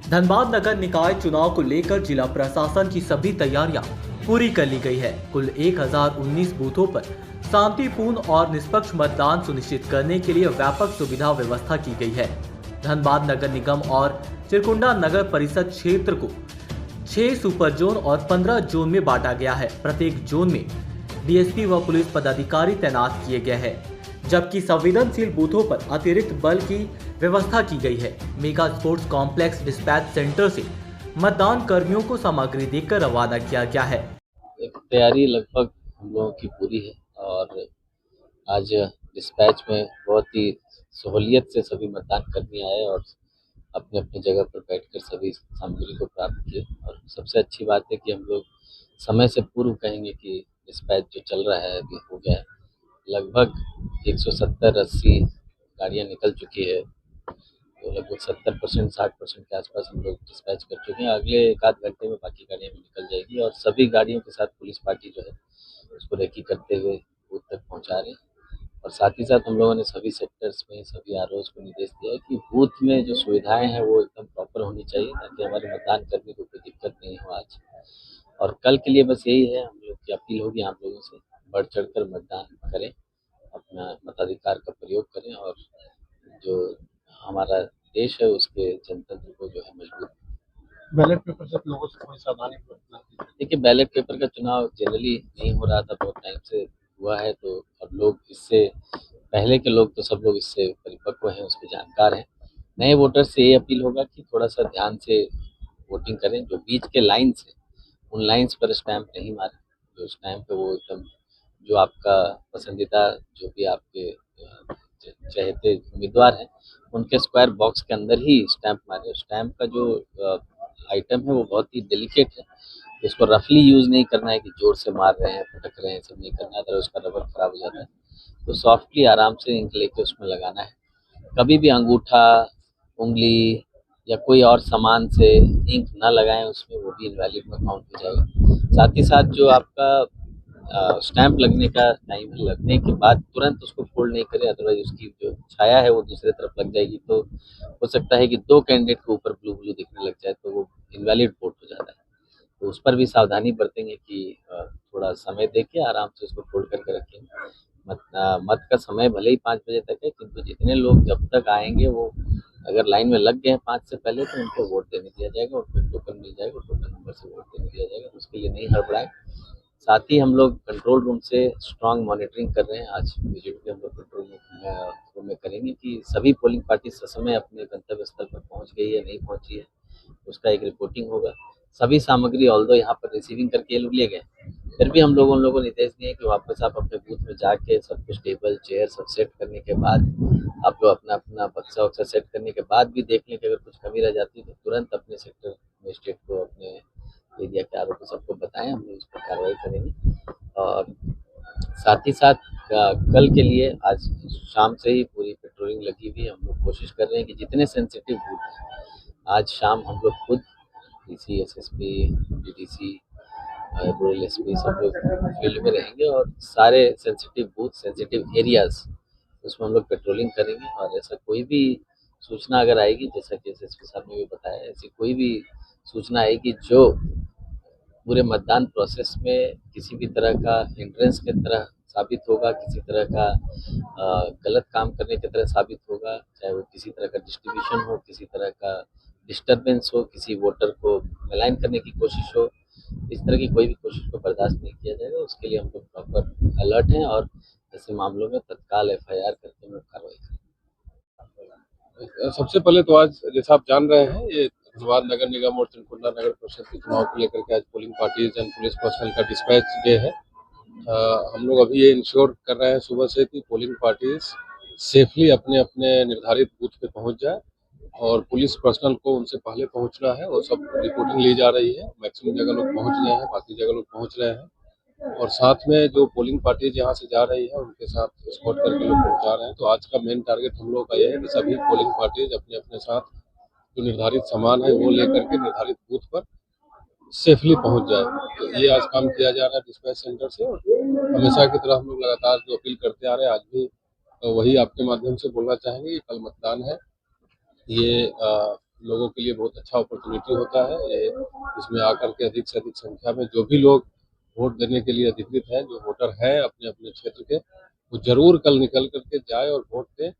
धनबाद नगर निकाय चुनाव को लेकर जिला प्रशासन की सभी तैयारियां पूरी कर ली गई है। कुल 1019 बूथों पर शांतिपूर्ण और निष्पक्ष मतदान सुनिश्चित करने के लिए व्यापक सुविधा व्यवस्था की गई है। धनबाद नगर निगम और चिरकुंडा नगर परिषद क्षेत्र को 6 सुपर जोन और 15 जोन में बांटा गया है। प्रत्येक जोन में डीएसपी व पुलिस पदाधिकारी तैनात किए गए हैं, जबकि संवेदनशील बूथों पर अतिरिक्त बल की व्यवस्था की गई है। Mega sports complex dispatch centre से मतदान कर्मियों को सामग्री देकर रवाना किया गया है। तैयारी लगभग हम लोगों की पूरी है और आज डिस्पैच में बहुत ही सहूलियत से सभी मतदान कर्मी आए और अपने अपने जगह पर बैठकर सभी सामग्री को प्राप्त किए। और सबसे अच्छी बात है कि हम लोग समय से पूर्व कहेंगे कि डिस्पैच जो चल रहा है अभी हो गया है। लगभग 170-80 गाड़ियाँ निकल चुकी है, तो लगभग 70% 60% के आसपास हम लोग डिस्पैच कर चुके हैं। अगले एक आध घंटे में बाकी गाड़ियाँ भी निकल जाएगी और सभी गाड़ियों के साथ पुलिस पार्टी जो है उसको रेकी करते हुए बूथ तक पहुँचा रहे हैं। और साथ ही साथ हम लोगों ने सभी सेक्टर्स में सभी आरओज़ को निर्देश दिया है कि बूथ में जो सुविधाएं हैं वो एकदम प्रॉपर होनी चाहिए, ताकि हमारे मतदान करने को कोई दिक्कत नहीं हो आज और कल के लिए। बस यही है, हम लोग की अपील होगी आप लोगों से, बढ़ चढ़कर मतदान करें, अपना मताधिकार का प्रयोग करें और जो हमारा देश है उसके जनतंत्र को जो है मजबूत। बैलेट पेपर से लोगों से कोई सावधानी बरतना चाहिए। देखिए, बैलेट पेपर का चुनाव जनरली नहीं हो रहा था, बहुत टाइम से हुआ है, तो अब लोग इससे पहले के लोग तो सब लोग इससे परिपक्व हैं, उसके जानकार हैं। नए वोटर्स से ये अपील होगा कि थोड़ा सा ध्यान से वोटिंग करें। जो बीच के लाइन्स हैं उन लाइन्स पर स्टैंप नहीं मारें। जो स्टैंप है वो एकदम जो आपका पसंदीदा जो भी आपके चहेते उम्मीदवार हैं उनके स्क्वायर बॉक्स के अंदर ही स्टैंप मारें। स्टैंप का जो आइटम है वो बहुत ही डेलिकेट है, इसको रफली यूज़ नहीं करना है कि जोर से मार रहे हैं, पटक रहे हैं, सब नहीं करना है, अगर उसका रबर खराब हो जाता है तो सॉफ्टली आराम से इंक लेके उसमें लगाना है। कभी भी अंगूठा, उंगली या कोई और सामान से इंक ना लगाएं उसमें, वो भी इनवैलिड में काउंट हो जाएगा। साथ ही साथ जो आपका स्टैंप लगने का टाइम है, लगने के बाद तुरंत उसको फोल्ड नहीं करें, अदरवाइज उसकी जो छाया है वो दूसरे तरफ लग जाएगी, तो हो सकता है कि 2 कैंडिडेट के ऊपर ब्लू ब्लू दिखने लग जाए, तो वो इनवैलिड वोट हो जाता है। तो उस पर भी सावधानी बरतेंगे कि थोड़ा समय देके आराम से उसको फोल्ड करके रखेंगे। मत का समय भले ही 5 बजे तक है, किंतु जितने लोग जब तक आएंगे वो अगर लाइन में लग गए हैं 5 से पहले तो उनको वोट देने दिया जाएगा, उनको टोकन मिल जाएगा, टोकन नंबर से वोट देने दिया जाएगा, तो उसके लिए नहीं हड़बड़ाएं। साथ ही हम लोग कंट्रोल रूम से स्ट्रांग मॉनिटरिंग कर रहे हैं। आज विजिट भी हम लोग कंट्रोल रूम में करेंगे कि सभी पोलिंग पार्टी ससमय अपने गंतव्य स्थल पर पहुंच गई है, नहीं पहुंची है, उसका एक रिपोर्टिंग होगा। सभी सामग्री ऑल्दो यहाँ पर रिसीविंग करके ये लोग ले गए, फिर भी हम लोगों को निर्देश दिए कि वापस आप अपने बूथ में जाके सब कुछ टेबल चेयर सब सेट करने के बाद आप लोग अपना अपना बक्सा वक्सा सेट करने के बाद भी देख लें कि अगर कुछ कमी रह जाती है तो तुरंत अपने सेक्टर मजिस्ट्रेट को, अपने एरिया के आर ओ को सबको बताएं, हम लोग इस पर कार्रवाई करेंगे। और साथ ही साथ कल के लिए आज शाम से ही पूरी पेट्रोलिंग लगी हुई है। हम लोग कोशिश कर रहे हैं कि जितने सेंसिटिव बूथ हैं आज शाम हम लोग खुद DC, SSP, DDC, rural SP सब लोग फील्ड में रहेंगे और सारे सेंसिटिव बूथ, सेंसिटिव एरियाज उसमें हम लोग पेट्रोलिंग करेंगे। और ऐसा कोई भी सूचना अगर आएगी, जैसा कि एसएसपी साहब ने भी बताया, ऐसी कोई भी सूचना आएगी जो पूरे मतदान प्रोसेस में किसी भी तरह का हिंड्रेंस की तरह साबित होगा, किसी तरह का गलत काम करने की तरह साबित होगा, चाहे वो किसी तरह का डिस्ट्रीब्यूशन हो, किसी तरह का डिस्टर्बेंस हो, किसी वोटर को मिलाइन करने की कोशिश हो, इस तरह की कोई भी कोशिश को बर्दाश्त नहीं किया जाएगा। उसके लिए हम लोग प्रॉपर अलर्ट हैं और ऐसे मामलों में तत्काल एफआईआर करके हम लोग कार्रवाई करेंगे। सबसे पहले तो आज जैसा आप जान रहे हैं, ये धनबाद नगर निगम और चिरकुंडा नगर परिषद के चुनाव को लेकर के आज polling parties and police personal का डिस्पैच डे है। हम लोग अभी ये इंश्योर कर रहे हैं सुबह से कि पोलिंग पार्टीज सेफली अपने अपने निर्धारित बूथ पे पहुंच जाए और पुलिस पर्सनल को उनसे पहले पहुंचना है और सब रिपोर्टिंग ली जा रही है। मैक्सिमम जगह लोग पहुंच गए हैं, बाकी जगह लोग पहुंच रहे हैं और साथ में जो पोलिंग पार्टीज यहाँ से जा रही है उनके साथ स्कॉट करके लोग पहुंचा रहे हैं। तो आज का मेन टारगेट हम लोग का यह है कि सभी पोलिंग पार्टीज अपने अपने साथ जो निर्धारित सामान है वो लेकर के निर्धारित बूथ पर सेफली पहुंच जाए। तो ये आज काम किया जा रहा है डिस्पैच सेंटर से और हमेशा की तरह हम लोग लगातार जो अपील करते आ रहे हैं आज भी वही आपके माध्यम से बोलना चाहेंगे कि कल मतदान है। ये लोगों के लिए बहुत अच्छा अपॉर्चुनिटी होता है। ये इसमें आकर के अधिक से अधिक संख्या में जो भी लोग वोट देने के लिए अधिकृत हैं, जो वोटर हैं अपने अपने क्षेत्र के, वो जरूर कल निकल करके जाए और वोट दें।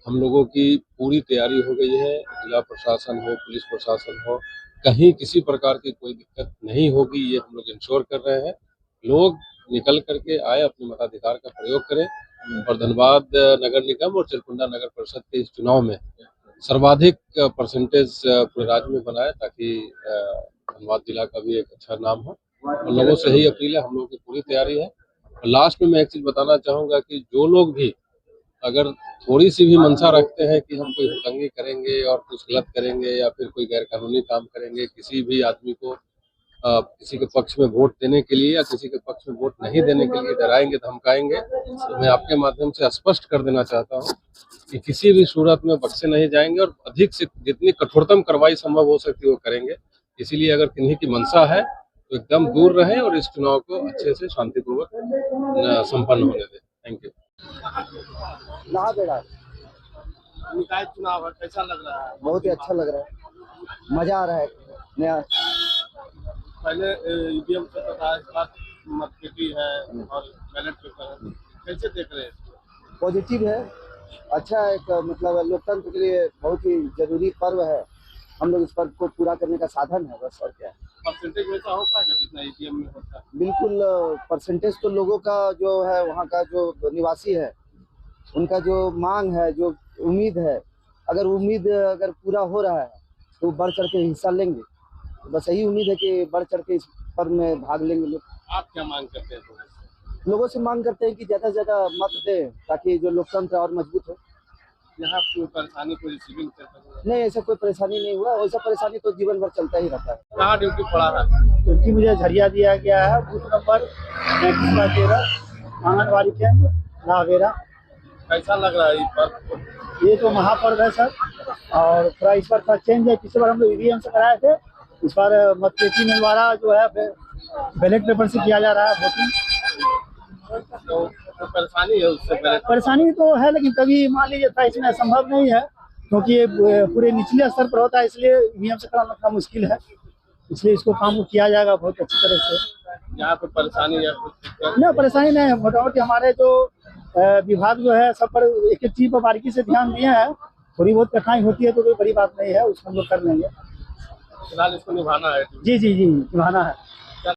हम लोगों की पूरी तैयारी हो गई है, जिला प्रशासन हो, पुलिस प्रशासन हो, कहीं किसी प्रकार की कोई दिक्कत नहीं होगी, ये हम लोग इंश्योर कर रहे हैं। लोग निकल करके आए, अपने मताधिकार का प्रयोग करें। और धनबाद नगर निगम और चिरकुंडा नगर परिषद के इस चुनाव में सर्वाधिक परसेंटेज पूरे राज्य में बनाए, ताकि धनबाद जिला का भी एक अच्छा नाम हो। और लोगों से ही अपील है, हम लोगों की पूरी तैयारी है। और लास्ट में मैं एक चीज बताना चाहूंगा कि जो लोग भी अगर थोड़ी सी भी मंशा रखते हैं कि हम कोई हुड़दंगी करेंगे और कुछ गलत करेंगे या फिर कोई गैर कानूनी काम करेंगे, किसी भी आदमी को किसी के पक्ष में वोट देने के लिए या किसी के पक्ष में वोट नहीं देने के लिए डराएंगे, धमकाएंगे, तो मैं आपके माध्यम से स्पष्ट कर देना चाहता हूँ कि किसी भी सूरत में बख्शे नहीं जाएंगे और अधिक से जितनी कठोरतम कार्रवाई संभव हो सकती है वो करेंगे। इसीलिए अगर किन्हीं की मंशा है तो एकदम दूर रहें और इस चुनाव को अच्छे से शांतिपूर्वक संपन्न होने दें। Thank you. निकाय चुनाव है, कैसा लग रहा है? बहुत ही अच्छा लग रहा है, मजा आ रहा है। नया पहले ईवीएम से पता है, इस बार मतपेटी है और बैलेट पेपर है, कैसे देख रहे हैं? पॉजिटिव है, अच्छा है। एक मतलब लोकतंत्र के लिए बहुत ही जरूरी पर्व है। हम लोग इस पर्व को पूरा करने का साधन है, बस और क्या है। परसेंटेज वैसा हो पाएगा जितना ईवीएम में होता है? बिल्कुल, परसेंटेज तो लोगों का जो है, वहाँ का जो निवासी है, उनका जो मांग है, जो उम्मीद है, अगर पूरा हो रहा है तो बढ़ चढ़ के हिस्सा लेंगे। बस यही उम्मीद है कि बढ़ चढ़ के इस पर्व में भाग लेंगे लोग। आप क्या मांग करते हैं लोगों से मांग करते हैं कि ज़्यादा से ज़्यादा मत दें, ताकि जो लोकतंत्र और मजबूत हो। यहाँ कोई परेशानी, कोई रिसीविंग सेंटर? नहीं, ऐसा कोई परेशानी नहीं हुआ। वैसा परेशानी तो जीवन भर चलता ही रहता है। कहाँ ड्यूटी पड़ा है? ड्यूटी मुझे झरिया दिया गया है, बूथ नंबर 33/13, आंगनबाड़ी केंद्र लावेरा। कैसा लग रहा है इस पर्व? ये तो महापर्व है सर, और थोड़ा इस बार थोड़ा चेंज है। पिछले बार हम लोग ईवीएम से कराए थे, इस बार मतपेटी में द्वारा जो है बैलेट पेपर से किया जा रहा है वोटिंग। तो परेशानी है उससे? परेशानी तो है, लेकिन कभी मान लीजिए था इसमें संभव नहीं है, क्योंकि ये पूरे निचले स्तर पर होता है, इसलिए ईवीएम से कराना थोड़ा मुश्किल है। इसलिए इसको काम को किया जाएगा बहुत अच्छी तरह से। यहाँ पे परेशानी है? नहीं, परेशानी नहीं है। मोटामोटी हमारे जो विभाग जो है सब पर एक एक चीज पर बारीकी से ध्यान दिए हैं। थोड़ी बहुत कठिनाई होती है तो कोई बड़ी बात नहीं है, उसको हम लोग कर लेंगे। फिलहाल इसको निभाना है। जी जी जी, निभाना है।